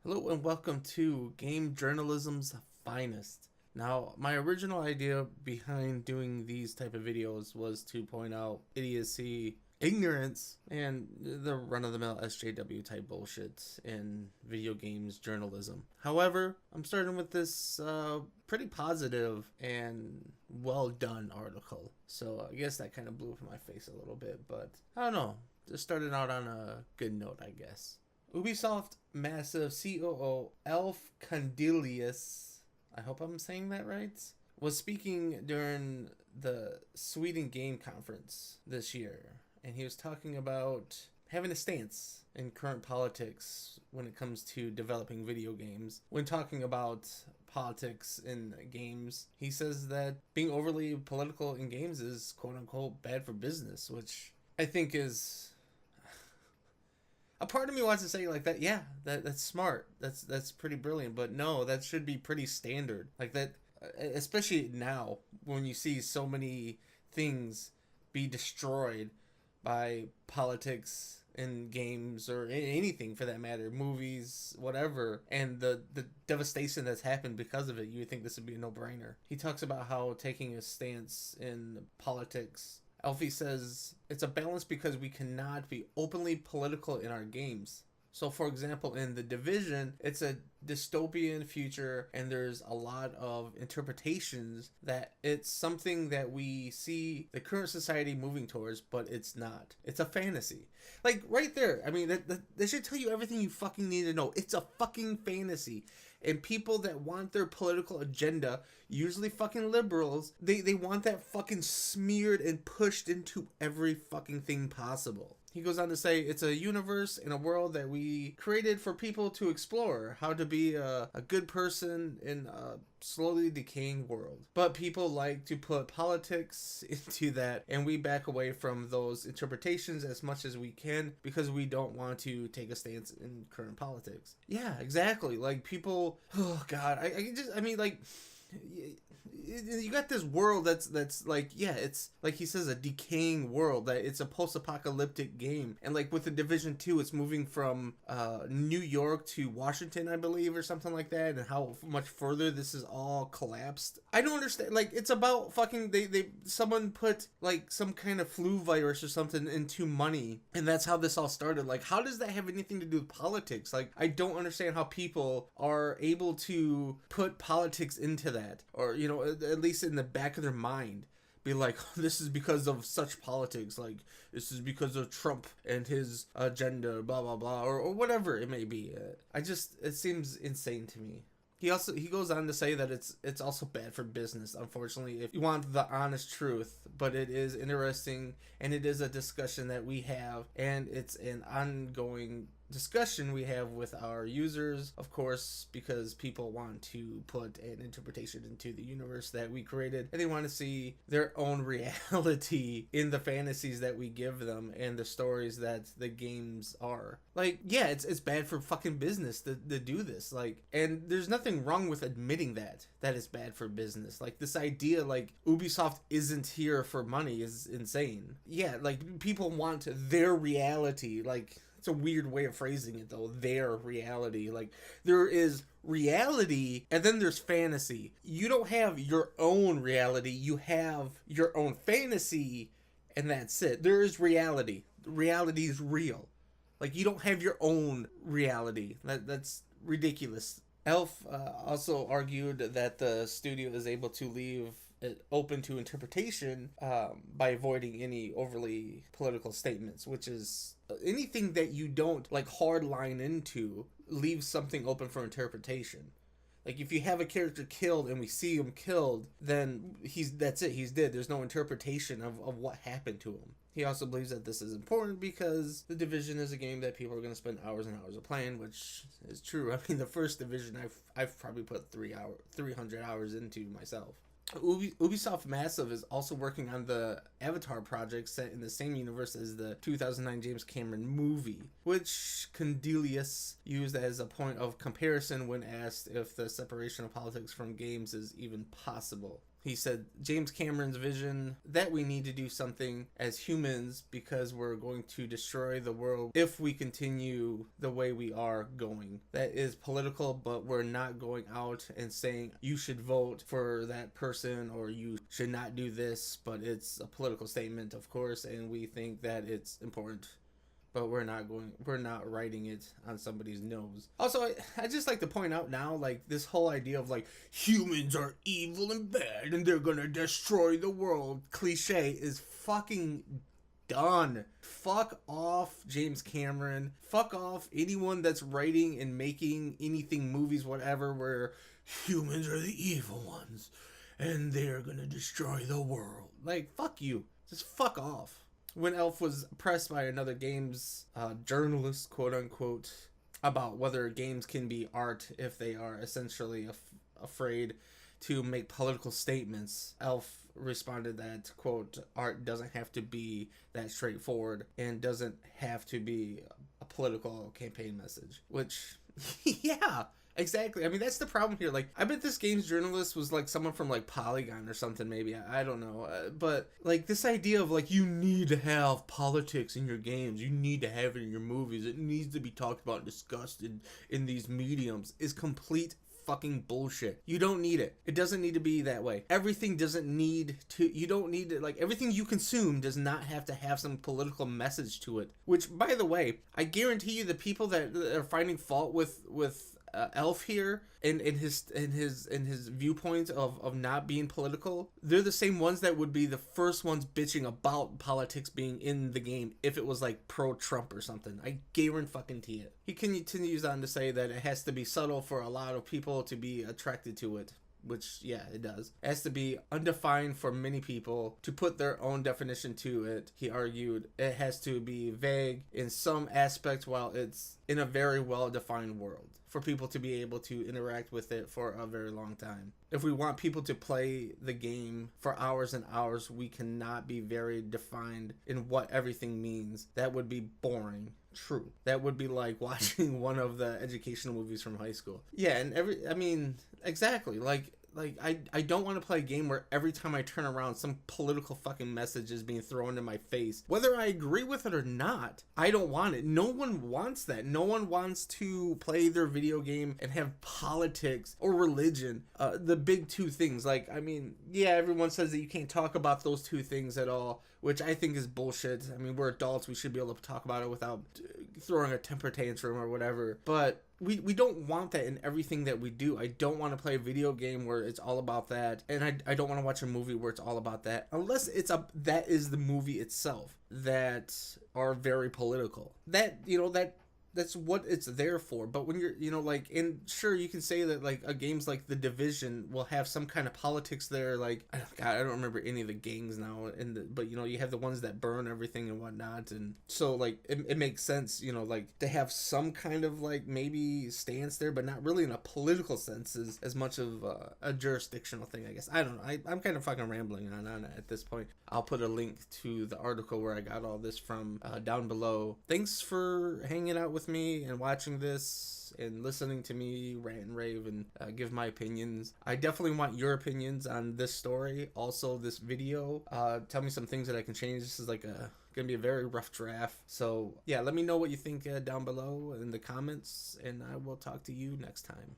Hello and welcome to Game Journalism's Finest. Now, my original idea behind doing these type of videos was to point out idiocy, ignorance, and the run-of-the-mill SJW type bullshit in video games journalism. However, I'm starting with this pretty positive and well done article. So I guess that kind of blew up in my face a little bit, but I don't know. Just started out on a good note, I guess. Ubisoft Massive COO Elf Condilius, I hope I'm saying that right, was speaking during the Sweden Game Conference this year, and he was talking about having a stance in current politics when it comes to developing video games. When talking about politics in games, he says that being overly political in games is quote-unquote bad for business, which I think is... A part of me wants to say like that, yeah, that's smart. That's pretty brilliant. But no, that should be pretty standard. Like that, especially now when you see so many things be destroyed by politics in games or anything for that matter, movies, whatever, and the devastation that's happened because of it. You would think this would be a no-brainer. He talks about how taking a stance in politics, Alfie says it's a balance because we cannot be openly political in our games. So for example, in The Division, it's a dystopian future and there's a lot of interpretations that it's something that we see the current society moving towards, but it's not. It's a fantasy. Like right there, I mean, that should tell you everything you fucking need to know. It's a fucking fantasy. And people that want their political agenda, usually fucking liberals, they want that fucking smeared and pushed into every fucking thing possible. He goes on to say it's a universe and a world that we created for people to explore how to be a good person in a slowly decaying world. But people like to put politics into that, and we back away from those interpretations as much as we can because we don't want to take a stance in current politics. Yeah, exactly. Like people, oh God, I mean like... You got this world that's like, yeah, it's like he says, a decaying world, that it's a post-apocalyptic game, and like with the Division 2 it's moving from New York to Washington, I believe, or something like that, and how much further this is all collapsed. I don't understand. Like, it's about fucking someone put like some kind of flu virus or something into money, and that's how this all started. Like, how does that have anything to do with politics? Like, I don't understand how people are able to put politics into that, or you know, at least in the back of their mind, be like, this is because of such politics, like this is because of Trump and his agenda, blah blah blah, or whatever it may be. It seems insane to me. He goes on to say that it's also bad for business, unfortunately, if you want the honest truth. But it is interesting, and it is a discussion that we have, and it's an ongoing discussion we have with our users, of course, because people want to put an interpretation into the universe that we created, and they want to see their own reality in the fantasies that we give them and the stories that the games are. Like, yeah, it's bad for fucking business to do this. Like, and there's nothing wrong with admitting that it's bad for business. Like, this idea like Ubisoft isn't here for money is insane. Yeah, like people want their reality. Like, it's a weird way of phrasing it though, their reality. Like, there is reality and then there's fantasy. You don't have your own reality, you have your own fantasy, and that's it. There is reality. Reality is real. Like, you don't have your own reality. That's ridiculous. Elf also argued that the studio is able to leave it open to interpretation by avoiding any overly political statements, which is anything that you don't like hard line into leaves something open for interpretation. Like, if you have a character killed and we see him killed, then that's it, he's dead. There's no interpretation of what happened to him. He also believes that this is important because The Division is a game that people are going to spend hours and hours of playing, which is true. I mean, the first Division I've probably put 300 hours into myself. Ubisoft Massive is also working on the Avatar project set in the same universe as the 2009 James Cameron movie, which Condilius used as a point of comparison when asked if the separation of politics from games is even possible. He said James Cameron's vision that we need to do something as humans because we're going to destroy the world if we continue the way we are going. That is political, but we're not going out and saying you should vote for that person or you should not do this, but it's a political statement, of course, and we think that it's important. But we're not writing it on somebody's nose. Also, I just like to point out now, like, this whole idea of, like, humans are evil and bad and they're gonna destroy the world cliche is fucking done. Fuck off, James Cameron. Fuck off anyone that's writing and making anything, movies, whatever, where humans are the evil ones and they're gonna destroy the world. Like, fuck you. Just fuck off. When Elf was pressed by another games journalist, quote unquote, about whether games can be art if they are essentially afraid to make political statements, Elf responded that, quote, art doesn't have to be that straightforward and doesn't have to be a political campaign message. Which, yeah. Exactly. I mean, that's the problem here. Like, I bet this games journalist was, like, someone from, like, Polygon or something, maybe. I don't know. But, like, this idea of, like, you need to have politics in your games. You need to have it in your movies. It needs to be talked about and discussed in these mediums is complete fucking bullshit. You don't need it. It doesn't need to be that way. Everything doesn't need to, you don't need to, like, everything you consume does not have to have some political message to it. Which, by the way, I guarantee you the people that are finding fault with Elf here in his viewpoint of not being political, they're the same ones that would be the first ones bitching about politics being in the game if it was like pro-Trump or something. I guarantee it. He continues on to say that it has to be subtle for a lot of people to be attracted to it. Which, yeah, it does. It has to be undefined for many people to put their own definition to it. He argued it has to be vague in some aspects while it's in a very well-defined world for people to be able to interact with it for a very long time. If we want people to play the game for hours and hours, we cannot be very defined in what everything means. That would be boring. True. That would be like watching one of the educational movies from high school. Yeah, and exactly. Like I don't want to play a game where every time I turn around some political fucking message is being thrown in my face. Whether I agree with it or not, I don't want it. No one wants that. No one wants to play their video game and have politics or religion, the big two things. Like, I mean, yeah, everyone says that you can't talk about those two things at all, which I think is bullshit. I mean, we're adults. We should be able to talk about it without throwing a temper tantrum or whatever. But we don't want that in everything that we do. I don't want to play a video game where it's all about that. And I don't want to watch a movie where it's all about that. Unless that is the movie itself that are very political. That's what it's there for. But when you're, like, and sure, you can say that, like, a games like The Division will have some kind of politics there. Like, God, I don't remember any of the gangs now. But, you have the ones that burn everything and whatnot. And so, like, it makes sense, like, to have some kind of, like, maybe stance there, but not really in a political sense as much of a jurisdictional thing, I guess. I don't know. I'm kind of fucking rambling on at this point. I'll put a link to the article where I got all this from down below. Thanks for hanging out with me and watching this and listening to me rant and rave and give my opinions. I definitely want your opinions on this story, also this video. Tell me some things that I can change. This is like gonna be a very rough draft, so yeah, let me know what you think down below in the comments, and I will talk to you next time.